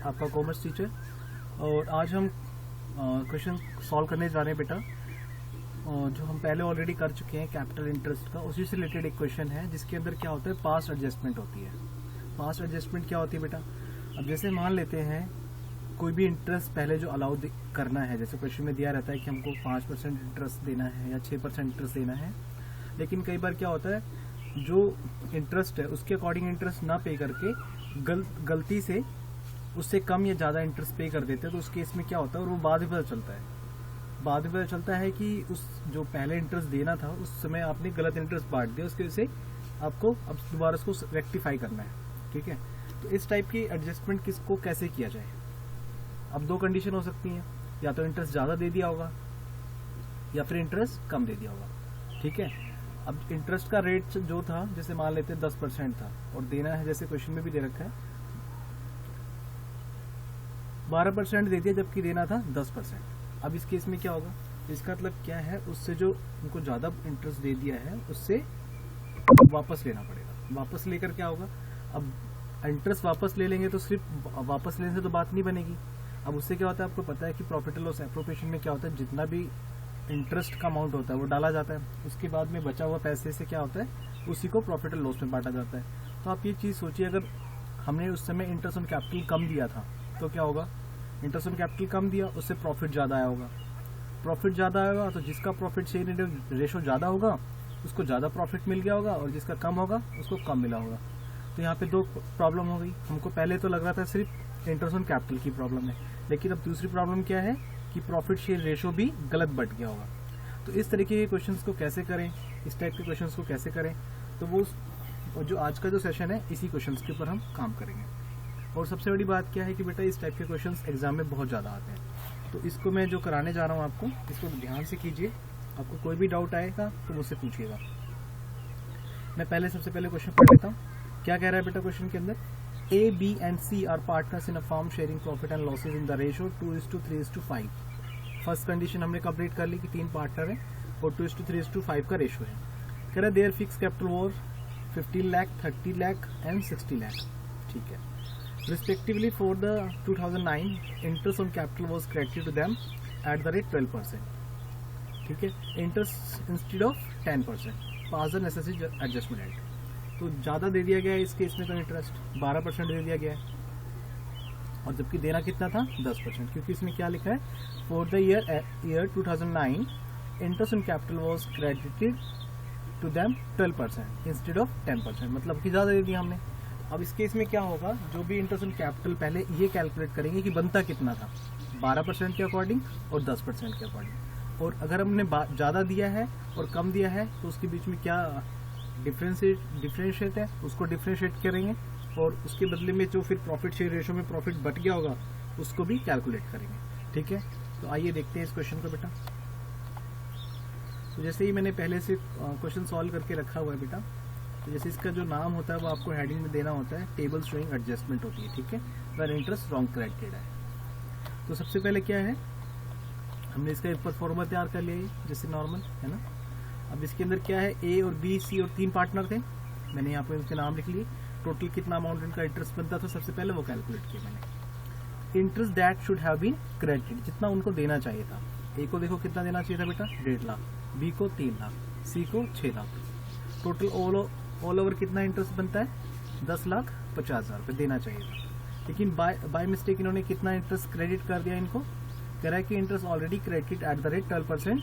आपका commerce teacher. और आज हम क्वेश्चन सॉल्व करने जा रहे हैं बेटा, जो हम पहले ऑलरेडी कर चुके हैं कैपिटल इंटरेस्ट का। उसी से रिलेटेड एक क्वेश्चन है जिसके अंदर क्या होता है, पास्ट एडजस्टमेंट होती है। पास्ट एडजस्टमेंट क्या होती है बेटा, अब जैसे मान लेते हैं कोई भी इंटरेस्ट पहले जो अलाउ करना है, जैसे क्वेश्चन में दिया रहता है कि हमको 5% इंटरेस्ट देना है या 6% इंटरेस्ट देना है, लेकिन कई बार क्या होता है जो इंटरेस्ट है उसके अकॉर्डिंग इंटरेस्ट ना पे करके गलती से उससे कम या ज़्यादा इंटरेस्ट पे कर देते हैं। तो उस केस में क्या होता है, और वो बाद में पता चलता है, बाद में पता चलता है कि उस जो पहले इंटरेस्ट देना था उस समय आपने गलत इंटरेस्ट बांट दिया, उसकी वजह से आपको अब दोबारा उसको रेक्टिफाई करना है। ठीक है, तो इस टाइप की एडजस्टमेंट किसको कैसे किया जाए। अब दो कंडीशन हो सकती हैं, या तो इंटरेस्ट ज़्यादा दे दिया होगा या फिर इंटरेस्ट कम दे दिया होगा। ठीक है, अब इंटरेस्ट का रेट जो था, जैसे मान लेते हैं 10% था और देना है, जैसे क्वेश्चन में भी दे रखा है 12% दे दिया जबकि देना था 10%। अब इस केस में क्या होगा, इसका मतलब क्या है, उससे जो उनको ज़्यादा इंटरेस्ट दे दिया है उससे वापस लेना पड़ेगा। वापस लेकर क्या होगा, अब इंटरेस्ट वापस ले लेंगे तो सिर्फ वापस लेने से तो बात नहीं बनेगी। अब उससे क्या होता है, आपको पता है कि प्रॉफिट एंड लॉस एप्रोप्रिएशन में क्या होता है, जितना भी इंटरेस्ट का अमाउंट होता है वो डाला जाता है, उसके बाद में बचा हुआ पैसे से क्या होता है, उसी को प्रॉफिट एंड लॉस में बांटा जाता है। तो आप ये चीज़ सोचिए, अगर हमने उस समय इंटरेस्ट ऑन कैपिटल कम दिया था तो क्या होगा, इंटरेस्ट ऑन कैपिटल कम दिया, उससे प्रॉफिट ज़्यादा आया होगा। प्रॉफिट ज़्यादा आएगा तो जिसका प्रॉफिट शेयर रेशो ज़्यादा होगा उसको ज़्यादा प्रॉफिट मिल गया होगा, और जिसका कम होगा उसको कम मिला होगा। तो यहाँ पे दो प्रॉब्लम हो गई। हमको पहले तो लग रहा था सिर्फ इंटरेस्ट ऑन कैपिटल की प्रॉब्लम है, लेकिन अब दूसरी प्रॉब्लम क्या है कि प्रॉफिट शेयर रेशो भी गलत बढ़ गया होगा। तो इस तरीके के क्वेश्चंस को कैसे करें, इस टाइप के क्वेश्चंस को कैसे करें, तो वो जो आज का जो सेशन है इसी क्वेश्चंस के ऊपर हम काम करेंगे। और सबसे बड़ी बात क्या है कि बेटा इस टाइप के क्वेश्चंस एग्जाम में बहुत ज़्यादा आते हैं, तो इसको मैं जो कराने जा रहा हूँ आपको, इसको ध्यान से कीजिए। आपको कोई भी डाउट आएगा तो मुझसे पूछिएगा। मैं सबसे पहले क्वेश्चन पढ़ लेता हूँ। क्या कह रहा है बेटा क्वेश्चन के अंदर, A, B and C are partners in a firm sharing profit and losses in the ratio 2:3:5। First condition हमने कंप्लीट कर ली कि 3 पार्टनर है और 2:3:5 का रेशो है। कह रहा है their fixed capital were 15 lakh, 30 lakh and 60 lakh. ठीक है, respectively for the 2009 interest on capital was credited to them at the rate 12%। ठीक है, interest instead of 10%, pass the necessary adjustment at. तो ज़्यादा दे दिया गया है इस केस में, तो इंटरेस्ट 12% दे दिया गया है, और जबकि देना कितना था 10%, क्योंकि इसमें क्या लिखा है, for the year 2009 interest on capital was credited to them 12% instead of 10%, मतलब कि ज़्यादा दे दिया हमने। अब इस केस में क्या होगा, जो भी इंटरेस्ट ऑन कैपिटल पहले ये कैलकुलेट करेंगे कि बनता कितना था, 12% के अकॉर्डिंग और 10% के अकॉर्डिंग। और अगर हमने ज़्यादा दिया है और कम दिया है तो उसके बीच में क्या डिफ्रेंशिएट है, उसको डिफ्रेंशिएट करेंगे, और उसके बदले में जो फिर प्रॉफिट शेयर रेशो में प्रॉफिट बट गया होगा उसको भी कैलकुलेट करेंगे। ठीक है, तो आइए देखते हैं इस क्वेश्चन को बेटा। तो जैसे ही मैंने पहले से क्वेश्चन सॉल्व करके रखा हुआ है बेटा, तो जैसे इसका जो नाम होता है वो आपको हेडिंग में देना होता है, टेबल शोइंग एडजस्टमेंट होती है। ठीक है, वेयर इंटरेस्ट रॉन्ग क्रेडिटेड है। तो सबसे पहले क्या है, हमने इसका एक फॉर्मूला तैयार कर लिया जैसे नॉर्मल है ना। अब इसके अंदर क्या है, ए और बी सी और 3 पार्टनर थे, मैंने यहाँ पर इनके नाम लिख लिए। टोटल कितना अमाउंट इनका इंटरेस्ट बनता था सबसे पहले वो कैलकुलेट किया मैंने। Interest that should have been credited, जितना उनको देना चाहिए था। ए को देखो कितना देना चाहिए था बेटा, 1.5 लाख, बी को 3 लाख, सी को 6 लाख। टोटल ऑल ओवर कितना इंटरेस्ट बनता है, 10,50,000 रुपये देना चाहिए था। लेकिन बाय मिस्टेक इन्होंने कितना इंटरेस्ट क्रेडिट कर दिया इनको, कह रहा है कि interest already credited eight the rate 12%।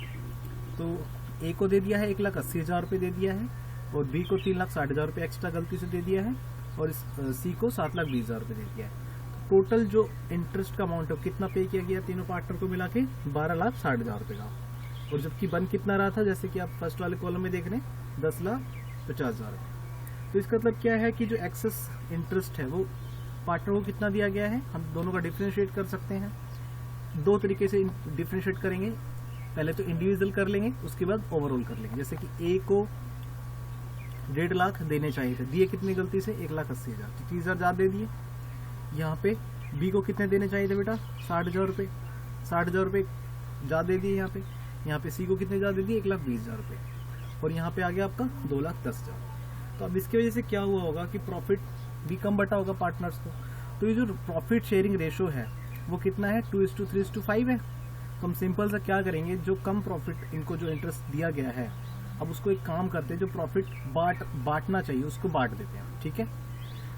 तो ए को दे दिया है 1,80,000 रुपये दे दिया है, और बी को 3,60,000 रुपये एक्स्ट्रा गलती से दे दिया है, और सी को 7,20,000 रुपये दे दिया है। टोटल जो इंटरेस्ट का अमाउंट है कितना पे किया गया तीनों पार्टनर को मिला के, 12,60,000 रुपये का। और जबकि बन कितना रहा था, जैसे कि आप फर्स्ट वाले कॉलम में देख रहे हैं, 10,50,000 रुपये। तो इसका मतलब क्या है कि जो एक्सेस इंटरेस्ट है वो पार्टनर को कितना दिया गया है, हम दोनों का डिफ्रेंशिएट कर सकते हैं। दो तरीके से डिफ्रेंशिएट करेंगे, पहले तो इंडिविजुअल कर लेंगे, उसके बाद ओवरऑल कर लेंगे। जैसे कि ए को 1.5 लाख देने चाहिए थे, दिए कितनी गलती से, 1,80,000, 30,000 ज़्यादा दे दिए। यहाँ पे बी को कितने देने चाहिए थे बेटा, 60,000 रुपये, 60,000 रुपये ज़्यादा दे दिए यहाँ पे सी को कितने ज़्यादा दे दिए, 1,20,000 रुपये, और यहाँ पे आ गया आपका 2,10,000। तो अब इसकी वजह से क्या हुआ होगा कि प्रॉफिट भी कम बटा होगा पार्टनर्स को, तो ये जो प्रॉफिट शेयरिंग रेशो है वो कितना है, 2:3:5 है। तो हम सिंपल सा क्या करेंगे, जो कम प्रॉफिट इनको जो इंटरेस्ट दिया गया है, अब उसको एक काम करते हैं, जो प्रॉफिट बांटना चाहिए उसको बांट देते हैं। ठीक है,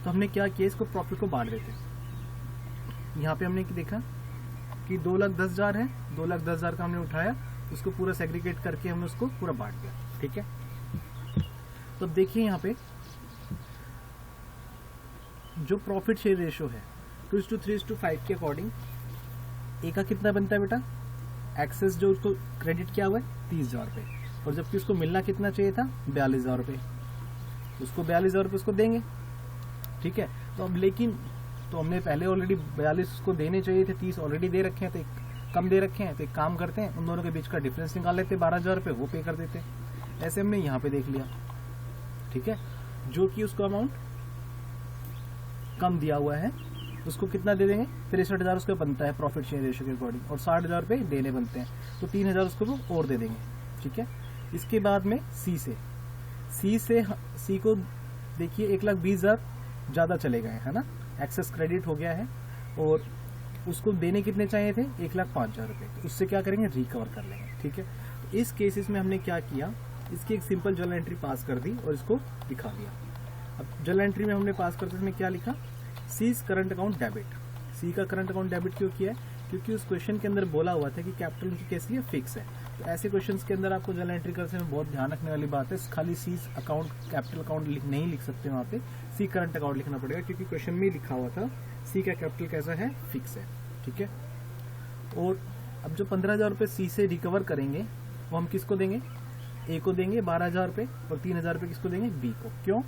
तो हमने क्या किया, इसको प्रॉफिट को बांट देते हैं। यहाँ पे हमने देखा कि 2,10,000 है, 2,10,000 का हमने उठाया, उसको पूरा सेग्रीगेट करके हमने उसको पूरा बांट दिया। ठीक है, तो देखिए यहाँ पे जो प्रॉफिट शेयर रेशो है 2:3:5 के अकॉर्डिंग ए का कितना बनता है बेटा, एक्सेस जो उसको क्रेडिट किया हुआ है 30,000 रुपये, और जबकि उसको मिलना कितना चाहिए था 42,000 रुपये, उसको 42,000 रुपये उसको देंगे। ठीक है, तो अब लेकिन तो हमने पहले ऑलरेडी 42 उसको देने चाहिए थे, 30 ऑलरेडी दे रखे हैं, तो कम दे रखे हैं, तो एक काम करते हैं उन दोनों के बीच का डिफरेंस निकाल लेते, 12,000 रुपये वो पे कर देते। ऐसे हमने यहाँ पे देख लिया। ठीक है, जो कि उसको अमाउंट कम दिया हुआ है उसको कितना दे देंगे, 63,000 उसका बनता है प्रॉफिट शेयर रेशो के अकॉर्डिंग, और 60,000 रुपये देने बनते हैं, तो 3,000 उसको वो और दे देंगे। ठीक है, इसके बाद में सी को देखिए 1,20,000 ज्यादा चले गए है ना, एक्सेस क्रेडिट हो गया है, और उसको देने कितने चाहिए थे 1,05,000 रुपये, तो उससे क्या करेंगे, रिकवर कर लेंगे। ठीक है, तो इस केसेस में हमने क्या किया, इसकी एक सिंपल जर्नल एंट्री पास कर दी और इसको दिखा दिया। अब जर्नल एंट्री में हमने पास करते इसमें क्या लिखा, सीज करंट अकाउंट डेबिट। सी का करंट अकाउंट डेबिट क्यों किया है, क्योंकि उस क्वेश्चन के अंदर बोला हुआ था कि कैपिटल उनकी कैसी है, फिक्स है। तो ऐसे क्वेश्चंस के अंदर आपको जर्नल एंट्री करने में बहुत ध्यान रखने वाली बात है, खाली सीज अकाउंट कैपिटल अकाउंट नहीं लिख सकते, वहाँ पे सी करंट अकाउंट लिखना पड़ेगा, क्योंकि क्वेश्चन में लिखा हुआ था सी का कैपिटल कैसा है, फिक्स है। ठीक है, और अब जो 15,000 रुपये सी से रिकवर करेंगे वो हम किसको देंगे, ए को देंगे 12,000 रुपये, और 3,000 रुपये किसको देंगे, बी को। क्यों,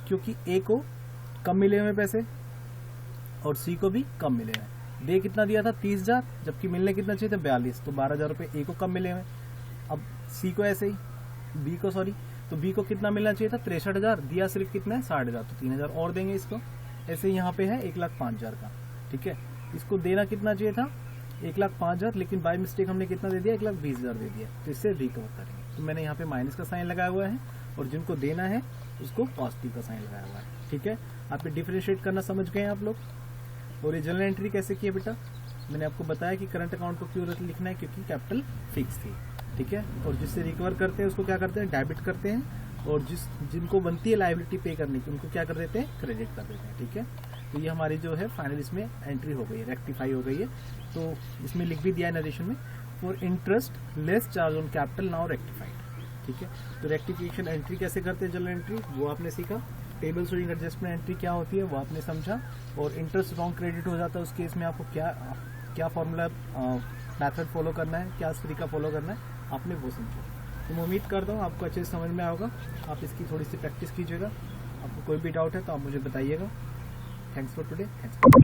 क्योंकि ए को कम मिले हुए पैसे और सी को भी कम मिले हुए। दे कितना दिया था 30,000, जबकि मिलने कितना चाहिए था 42, तो 12,000 रुपये ए को कम मिले हुए। अब सी को ऐसे ही तो बी को कितना मिलना चाहिए था 63,000, दिया सिर्फ कितना है 60,000, तो 3,000 और देंगे इसको। ऐसे यहाँ पे है 1,05,000 का। ठीक है, इसको देना कितना चाहिए था 1,05,000, लेकिन बाय मिस्टेक हमने कितना दे दिया 1,20,000 दे दिया, तो इससे रिकवर करेंगे। तो मैंने यहाँ पे माइनस का साइन लगाया हुआ है, और जिनको देना है उसको पॉजिटिव का साइन लगाया हुआ है। ठीक है, आप ये डिफरेंशिएट करना समझ गए आप लोग। और ये जर्नल एंट्री कैसे की है बेटा, मैंने आपको बताया कि करंट अकाउंट को क्यों लिखना है, क्योंकि कैपिटल फिक्स थी। ठीक है, और जिससे रिकवर करते हैं उसको क्या करते हैं, डेबिट करते हैं, और जिनको बनती है लायबिलिटी पे करने की उनको क्या कर देते हैं, क्रेडिट कर देते हैं। ठीक है, तो ये हमारी जो है फाइनल इसमें एंट्री हो गई है, रेक्टिफाई हो गई है। तो इसमें लिख भी दिया है नरेशन में, for interest less charge on capital now rectified. ठीक है, तो रेक्टिफिकेशन एंट्री कैसे करते हैं जर्नल एंट्री, वो आपने सीखा। टेबल शोइंग एडजस्टमेंट एंट्री क्या होती है वो आपने समझा, और इंटरेस्ट रॉन्ग क्रेडिट हो जाता है उस केस में आपको क्या फॉर्मूला मेथड फॉलो करना है, क्या तरीका फॉलो करना है, आपने वो समझा। तो मैं उम्मीद करता हूँ आपको अच्छे से समझ में आएगा। आप इसकी थोड़ी सी प्रैक्टिस कीजिएगा, आपको कोई भी डाउट है तो आप मुझे बताइएगा। Thanks for today, thanks for